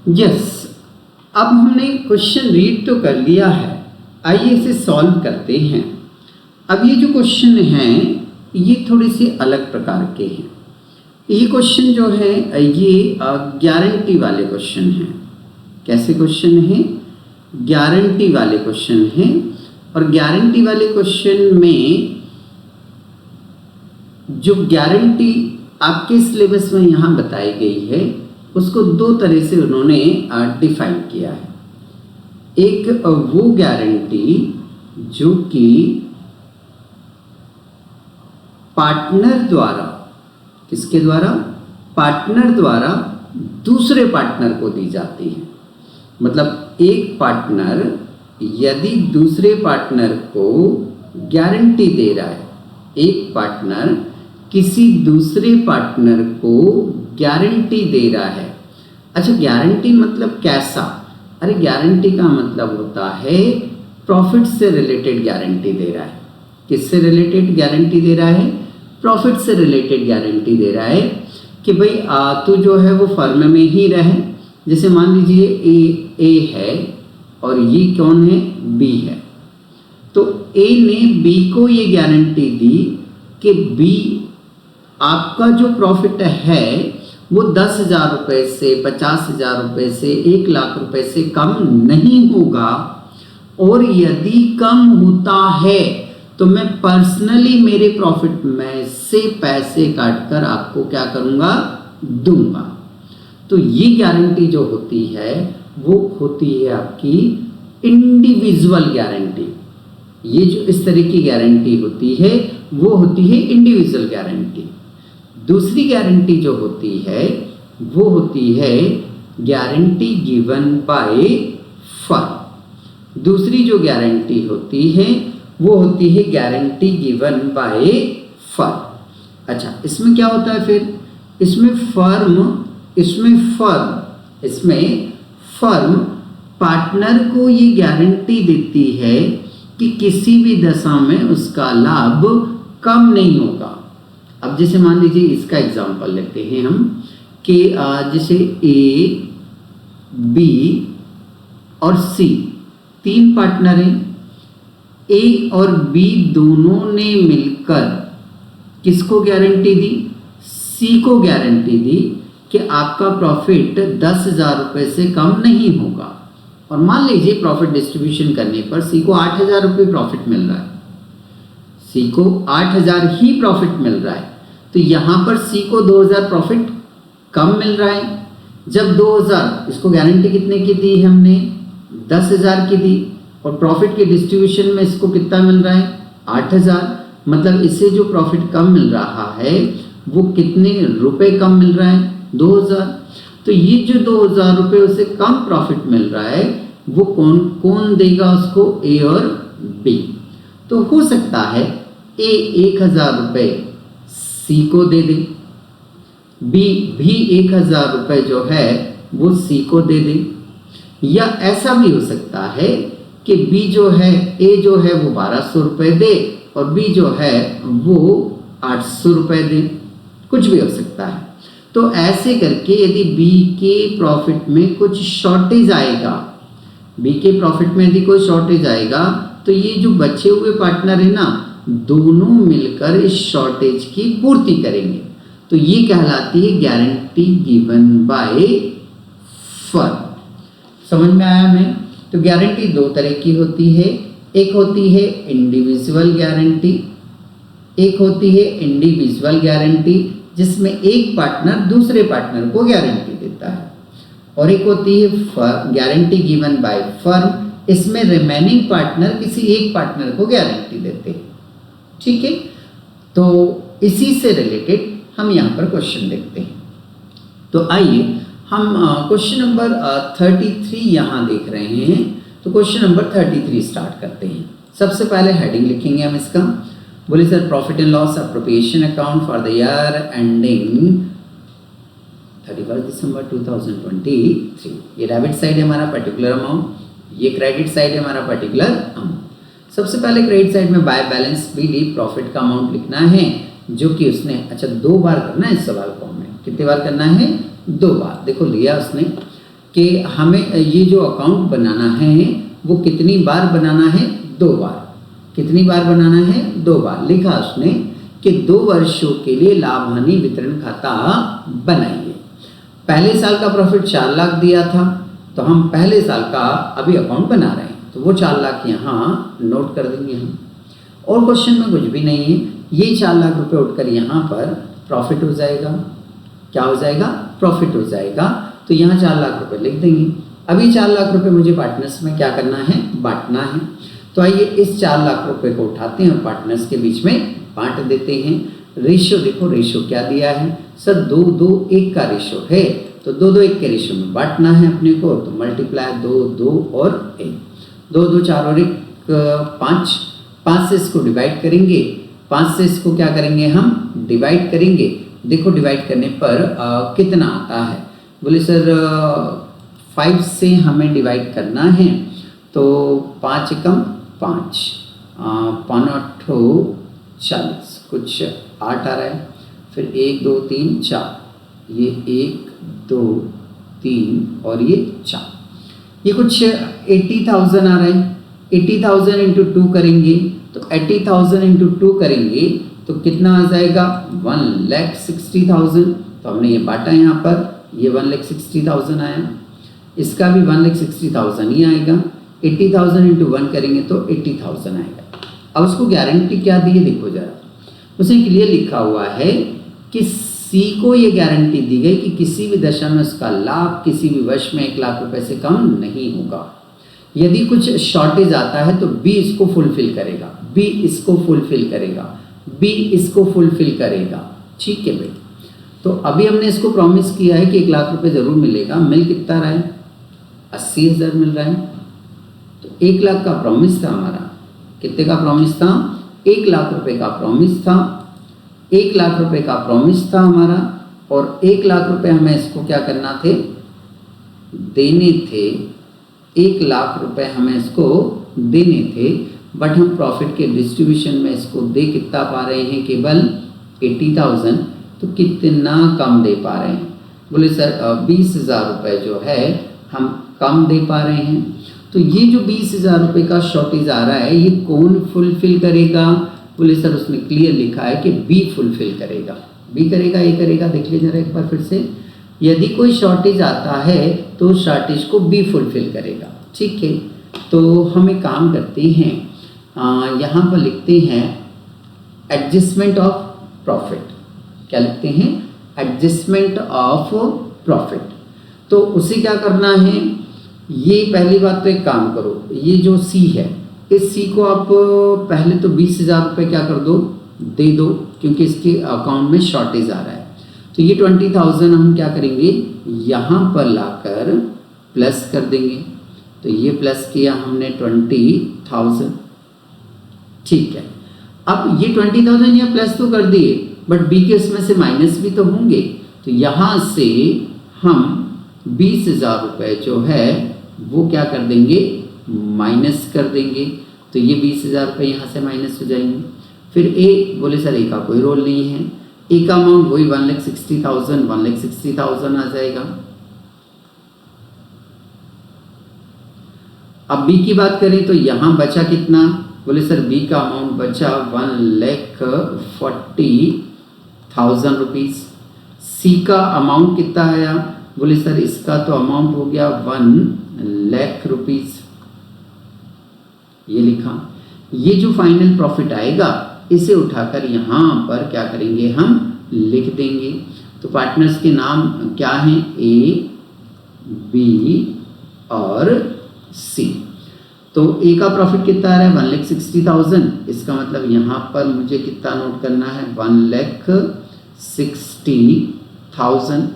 Yes, अब हमने question read तो कर लिया है, आइए इसे सॉल्व करते हैं। अब ये जो क्वेश्चन हैं ये थोड़े से अलग प्रकार के हैं। ये क्वेश्चन जो है ये गारंटी वाले क्वेश्चन हैं। कैसे क्वेश्चन हैं? गारंटी वाले क्वेश्चन हैं। और गारंटी वाले क्वेश्चन में जो गारंटी आपके सिलेबस में यहाँ बताई गई है उसको दो तरह से उन्होंने डिफाइन किया है। एक वो गारंटी जो कि पार्टनर द्वारा, किसके द्वारा? पार्टनर द्वारा दूसरे पार्टनर को दी जाती है। मतलब एक पार्टनर यदि दूसरे पार्टनर को गारंटी दे रहा है, एक पार्टनर किसी दूसरे पार्टनर को गारंटी दे रहा है। अच्छा, गारंटी मतलब कैसा? अरे गारंटी का मतलब होता है प्रॉफिट से रिलेटेड गारंटी दे रहा है। किससे रिलेटेड गारंटी दे रहा है? प्रॉफिट से रिलेटेड गारंटी दे रहा है कि भाई तू जो है वो फर्म में ही रहे। जैसे मान लीजिए ए है और ये कौन है? बी है। तो ए ने बी को ये गारंटी दी कि बी आपका जो प्रॉफिट है वो 10,000 रुपये से, 50,000 रुपये से, 1,00,000 रुपये से कम नहीं होगा, और यदि कम होता है तो मैं पर्सनली मेरे प्रॉफिट में से पैसे काटकर आपको क्या करूंगा? दूंगा। तो ये गारंटी जो होती है वो होती है आपकी इंडिविजुअल गारंटी। ये जो इस तरह की गारंटी होती है वो होती है इंडिविजुअल गारंटी। दूसरी गारंटी जो होती है वो होती है गारंटी गिवन बाय फर्म। दूसरी जो गारंटी होती है वो होती है गारंटी गिवन बाय फर्म। अच्छा, इसमें क्या होता है फिर? इसमें फर्म पार्टनर को ये गारंटी देती है कि किसी भी दशा में उसका लाभ कम नहीं होगा। अब जैसे मान लीजिए इसका एग्जांपल लेते हैं हम कि जैसे ए, बी और सी तीन पार्टनर हैं। ए और बी दोनों ने मिलकर किसको गारंटी दी? सी को गारंटी दी कि आपका प्रॉफिट 10,000 रुपये से कम नहीं होगा। और मान लीजिए प्रॉफिट डिस्ट्रीब्यूशन करने पर सी को 8,000 रुपये प्रॉफिट मिल रहा है। सी को 8,000 ही प्रॉफिट मिल रहा है, तो यहाँ पर सी को 2,000 प्रॉफिट कम मिल रहा है। जब 2,000, इसको गारंटी कितने की दी हमने? 10,000 की दी, और प्रॉफिट के डिस्ट्रीब्यूशन में इसको कितना मिल रहा है? 8,000। मतलब इससे जो प्रॉफिट कम मिल रहा है वो कितने रुपए कम मिल रहा है? 2,000। तो ये जो 2,000 रुपये उसे कम प्रॉफिट मिल रहा है वो कौन देगा उसको? ए और बी। तो हो सकता है ए 1,000 रुपये सी को दे दे, बी भी 1,000 रुपये जो है वो सी को दे दे, या ऐसा भी हो सकता है कि बी जो है, ए जो है वो 1,200 रुपये दे और बी जो है वो 800 रुपये दे। कुछ भी हो सकता है। तो ऐसे करके यदि बी के प्रॉफिट में कुछ शॉर्टेज आएगा, बी के प्रॉफिट में यदि कोई शॉर्टेज आएगा तो ये जो बचे हुए पार्टनर है ना, दोनों मिलकर इस शॉर्टेज की पूर्ति करेंगे। तो ये कहलाती है गारंटी गिवन बाय फर्म। समझ में आया हमें? तो गारंटी दो तरह की होती है। एक होती है इंडिविजुअल गारंटी, एक होती है इंडिविजुअल गारंटी जिसमें एक पार्टनर दूसरे पार्टनर को गारंटी देता है, और एक होती है गारंटी गिवन बाय फर्म। इसमें रिमेनिंग पार्टनर किसी एक पार्टनर को गारंटी देते हैं। ठीक है, तो इसी से रिलेटेड हम यहाँ पर क्वेश्चन देखते हैं। तो आइए हम क्वेश्चन नंबर 33 यहाँ देख रहे हैं। तो क्वेश्चन नंबर 33 स्टार्ट करते हैं। सबसे पहले हेडिंग लिखेंगे हम इसका। बोले sir, profit and loss appropriation account for the year ending 31 December 2023। ये डेबिट साइड है हमारा पर्टिकुलर अमाउंट, ये क्रेडिट साइड है हमारा पर्टिकुलर अमाउंट। सबसे पहले क्रेडिट साइड में बाय बैलेंस बी ली प्रॉफिट का अमाउंट लिखना है, जो कि उसने अच्छा 2 बार करना है इस सवाल फॉर्म में। कितनी बार करना है? 2 बार। देखो लिया उसने कि हमें ये जो अकाउंट बनाना है वो कितनी बार बनाना है, 2 बार। कितनी बार बनाना है, 2 बार। लिखा उसने कि 2 वर्षों के लिए लाभ हानि वितरण खाता बनाइए। पहले साल का प्रॉफिट 4 लाख दिया था, तो हम पहले साल का अभी अकाउंट बना रहे हैं, तो वो 4 लाख यहाँ नोट कर देंगे हम। और क्वेश्चन में कुछ भी नहीं है, ये 4 लाख रुपए उठकर यहाँ पर प्रॉफिट हो जाएगा। क्या हो जाएगा, प्रॉफिट हो जाएगा। तो यहाँ 4 लाख रुपए लिख देंगे। अभी 4 लाख रुपए मुझे पार्टनर्स में क्या करना है, बांटना है। तो आइए इस 4 लाख रुपए को उठाते हैं और पार्टनर्स के बीच में बांट देते हैं। रेशियो देखो, रेशियो क्या दिया है सर, 2-2-1 का रेशियो है, तो 2-2-1 के रेशियो में बांटना है अपने को। तो मल्टीप्लाई 2-2 और 1, 2-2 4 और 1 5, 5 से इसको डिवाइड करेंगे, 5 से इसको क्या करेंगे हम, डिवाइड करेंगे। देखो डिवाइड करने पर कितना आता है, बोले सर 5 से हमें डिवाइड करना है, तो 5 कम 5, 5 40, कुछ 8 आ रहा है। फिर 1 2 3 4, ये 1 2 3 और ये 4, ये कुछ 80,000 आ रहा है। 80,000 इंटू 2 करेंगे, तो 80,000 इंटू 2 करेंगे तो कितना आ जाएगा, 1,60,000। तो हमने ये बांटा यहाँ पर, ये 1,60,000 आया, इसका भी 1,60,000 ही आएगा। 80,000 इंटू 1 करेंगे तो 80,000 आएगा। अब उसको गारंटी क्या दी है देखो जरा, उसने क्लियर लिखा हुआ है कि सी को ये गारंटी दी गई कि किसी भी दशा में उसका लाभ किसी भी वर्ष में 1 लाख रुपए से कम नहीं होगा। यदि कुछ शॉर्टेज आता है तो बी इसको फुलफिल करेगा, बी इसको फुलफिल करेगा, बी इसको फुलफिल करेगा। ठीक है भाई, तो अभी हमने इसको प्रॉमिस किया है कि 1 लाख रुपए जरूर मिलेगा। मिल कितना रहा है, 80,000 मिल रहा है। तो 1 लाख का प्रॉमिस था हमारा, कितने का प्रॉमिस था, 1 लाख रुपए का प्रॉमिस था। 1 लाख रुपए का प्रॉमिस था हमारा, और 1 लाख रुपए हमें इसको क्या करना थे, देने थे। 1 लाख रुपए हमें इसको देने थे, बट हम प्रॉफिट के डिस्ट्रीब्यूशन में इसको दे कितना पा रहे हैं, केवल 80,000। तो कितना कम दे पा रहे हैं, बोले सर 20,000 रुपये जो है हम कम दे पा रहे हैं। तो ये जो 20,000 रुपये का शॉर्टेज आ रहा है, ये कौन फुलफिल करेगा, बोले सर उसने क्लियर लिखा है कि बी फुलफिल करेगा। बी करेगा, ए करेगा, देख लीजिए जरा एक बार फिर से। यदि कोई शॉर्टेज आता है तो शॉर्टेज को बी फुलफिल करेगा। ठीक है, तो हम एक काम करते हैं, यहाँ पर लिखते हैं एडजस्टमेंट ऑफ प्रॉफिट। क्या लिखते हैं, एडजस्टमेंट ऑफ प्रॉफिट। तो उसे क्या करना है, ये पहली बात तो एक काम करो, ये जो सी है, इस सी को आप पहले तो 20,000 रुपये क्या कर दो, दे दो, क्योंकि इसके अकाउंट में शॉर्टेज आ रहा है। तो ये 20,000 हम क्या करेंगे, यहाँ पर लाकर प्लस कर देंगे। तो ये प्लस किया हमने 20,000। ठीक है, अब ये 20,000 यहाँ प्लस तो कर दिए, बट बी के उसमें से माइनस भी तो होंगे। तो यहाँ से हम 20,000 रुपये जो है वो क्या कर देंगे, माइनस कर देंगे। तो ये 20,000 रुपये यहाँ से माइनस हो जाएंगे। फिर ए, बोले सर ए का कोई रोल नहीं है, ए का अमाउंट वही 1,60,000, 1,60,000 आ जाएगा। अब बी की बात करें तो यहाँ बचा कितना, बोले सर बी का अमाउंट बचा 1,40,000 रुपीज़। सी का अमाउंट कितना आया, बोले सर इसका तो अमाउंट हो गया 1,00,000 रुपीज़। ये लिखा। ये जो फाइनल प्रॉफिट आएगा इसे उठाकर यहाँ पर क्या करेंगे, हम लिख देंगे। तो पार्टनर्स के नाम क्या हैं, ए, बी और सी। तो ए का प्रॉफिट कितना आ रहा है, 1,60,000। इसका मतलब यहाँ पर मुझे कितना नोट करना है, 1,60,000।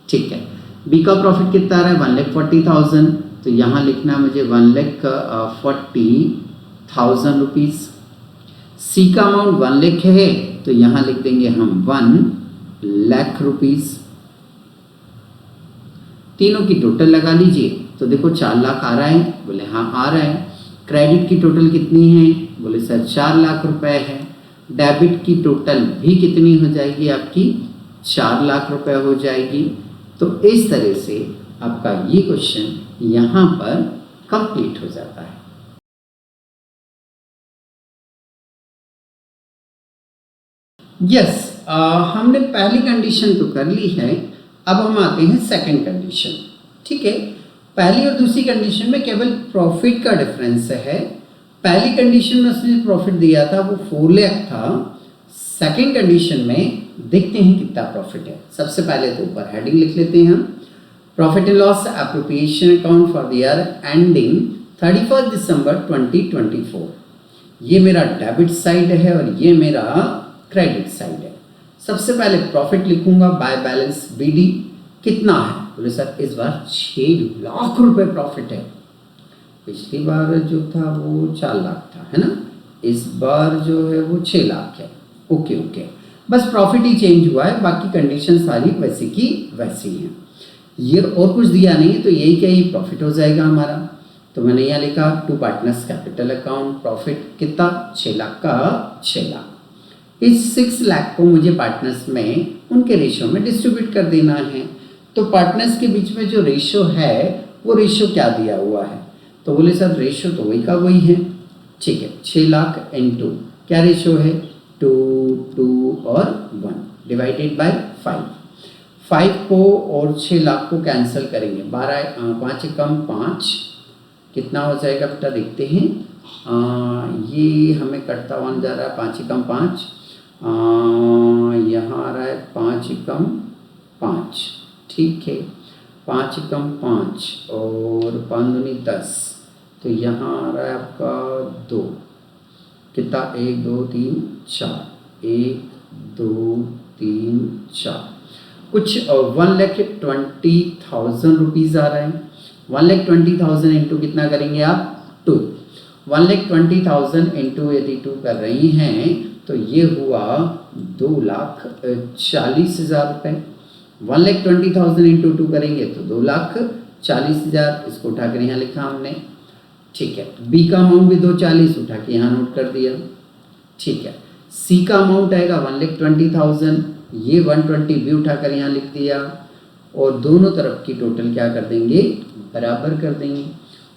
ठीक है, बी का प्रॉफिट कितना आ रहा है, 1,40,000। तो यहाँ लिखना है मुझे 1,40,000 रुपीज़। सी का अमाउंट 1,00,000 है, तो यहाँ लिख देंगे हम 1,00,000 रुपीज़। तीनों की टोटल लगा लीजिए, तो देखो 4 लाख आ रहा है, बोले हाँ आ रहा है। क्रेडिट की टोटल कितनी है, बोले सर 4 लाख रुपए है। डेबिट की टोटल भी कितनी हो जाएगी आपकी, 4 लाख रुपए हो जाएगी। तो इस तरह से आपका ये क्वेश्चन यहाँ पर कंप्लीट हो जाता है। यस, हमने पहली कंडीशन तो कर ली है, अब हम आते हैं सेकंड कंडीशन। ठीक है, पहली और दूसरी कंडीशन में केवल प्रॉफिट का डिफरेंस है। पहली कंडीशन में उसने प्रॉफिट दिया था वो 4 लाख था, सेकंड कंडीशन में देखते हैं कितना प्रॉफिट है। सबसे पहले तो ऊपर हेडिंग लिख लेते हैं हम, profit and loss appropriation account for the year ending 31 दिसंबर 2024। ये मेरा डेबिट साइड है और ये मेरा क्रेडिट साइड है। सबसे पहले प्रॉफिट लिखूंगा बाय बैलेंस बीडी, कितना है? बोले सर इस बार 6 लाख रुपए प्रॉफिट है। पिछली बार जो था वो 4 लाख था, है ना? इस बार जो है वो 6 लाख है। ओके, बस प्रॉफिट ही चेंज हुआ है, बाकी कंडीशन सारी वैसी की वैसी हैं। ये और कुछ दिया नहीं है, तो यही क्या ही प्रॉफिट हो जाएगा हमारा। तो मैंने यहाँ लिखा to partners capital account, profit कितना? 6 लाख का 6 लाख। इस 6 लाख को मुझे पार्टनर्स में उनके रेशो में डिस्ट्रीब्यूट कर देना है। तो पार्टनर्स के बीच में जो रेशो है वो रेशो क्या दिया हुआ है? तो बोले सर रेशो तो वही का वही है। ठीक है, 6 लाख इंटू क्या रेशो है? 2, 2 और 1 डिवाइडेड बाय 5। 5 को और 6 लाख को कैंसिल करेंगे, 5 कम 5 कितना हो जाएगा बेटा? देखते हैं। ये हमें कटता हुआ जा रहा है, 5 कम 5, यहाँ आ रहा है 5 कम 5। ठीक है, 5 कम 5 और 5 दूनी 10, तो यहाँ आ रहा है आपका 2, कितना? 1 2 3 4, 1 2 3 4, कुछ 1,20,000 रुपीज़ आ रहा है। 1,20,000 इंटू कितना करेंगे आप? 2। 1,20,000 इंटू यदि 2 कर रही हैं तो ये हुआ 2,40,000 रुपये। 1,20,000 इंटू 2 करेंगे तो 2,40,000, इसको उठाकर यहाँ लिखा हमने। ठीक है, बी का अमाउंट भी 240 उठा के यहाँ नोट कर दिया। ठीक है, सी का अमाउंट आएगा 1,20,000, ये 120 भी उठाकर यहाँ लिख दिया और दोनों तरफ की टोटल क्या कर देंगे? बराबर कर देंगे।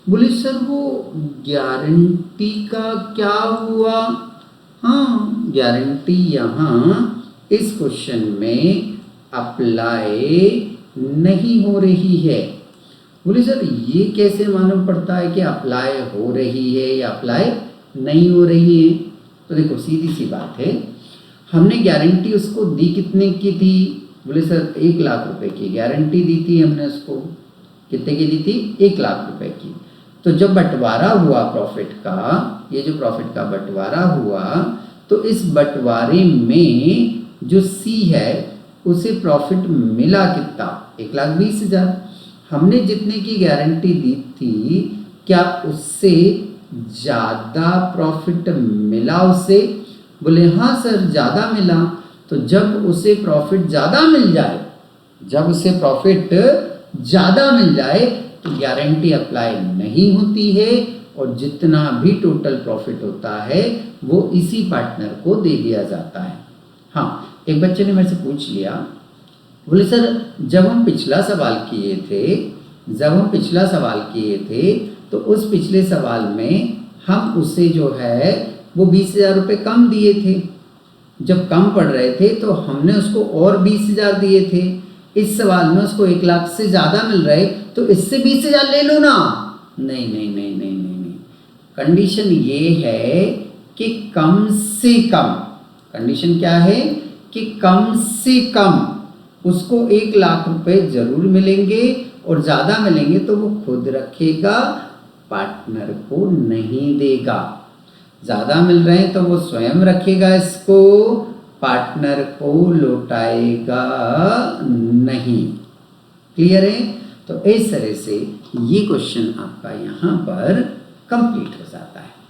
बोले सर वो गारंटी का क्या हुआ? हाँ, गारंटी यहाँ इस क्वेश्चन में अप्लाई नहीं हो रही है। बोले सर ये कैसे मालूम पड़ता है कि अप्लाई हो रही है या अप्लाई नहीं हो रही है? तो देखो सीधी सी बात है, हमने गारंटी उसको दी कितने की थी? बोले सर 1 लाख रुपए की गारंटी दी थी हमने उसको। कितने की दी थी? 1 लाख रुपए की। तो जब बंटवारा हुआ प्रॉफिट का, ये जो प्रॉफिट का बंटवारा हुआ, तो इस बंटवारे में जो सी है उसे प्रॉफिट मिला कितना? 1,20,000। हमने जितने की गारंटी दी थी क्या उससे ज़्यादा प्रॉफिट मिला उसे? बोले हाँ सर ज़्यादा मिला। तो जब उसे प्रॉफिट ज़्यादा मिल जाए, तो गारंटी अप्लाई नहीं होती है और जितना भी टोटल प्रॉफिट होता है वो इसी पार्टनर को दे दिया जाता है। हाँ, एक बच्चे ने मेरे से पूछ लिया, बोले सर जब हम पिछला सवाल किए थे तो उस पिछले सवाल में हम उसे जो है वो 20,000 रुपये कम दिए थे। जब कम पड़ रहे थे तो हमने उसको और 20,000 दिए थे। इस सवाल में उसको 1 लाख से ज़्यादा मिल रहे तो इससे 20,000 ले लो ना। नहीं, कंडीशन ये है कि कम से कम, कंडीशन क्या है कि कम से कम उसको 1 लाख रुपए जरूर मिलेंगे और ज़्यादा मिलेंगे तो वो खुद रखेगा, पार्टनर को नहीं देगा। ज़्यादा मिल रहे हैं तो वो स्वयं रखेगा इसको, पार्टनर को लौटाएगा नहीं। क्लियर है? तो इस तरह से ये क्वेश्चन आपका यहाँ पर कंप्लीट हो जाता है।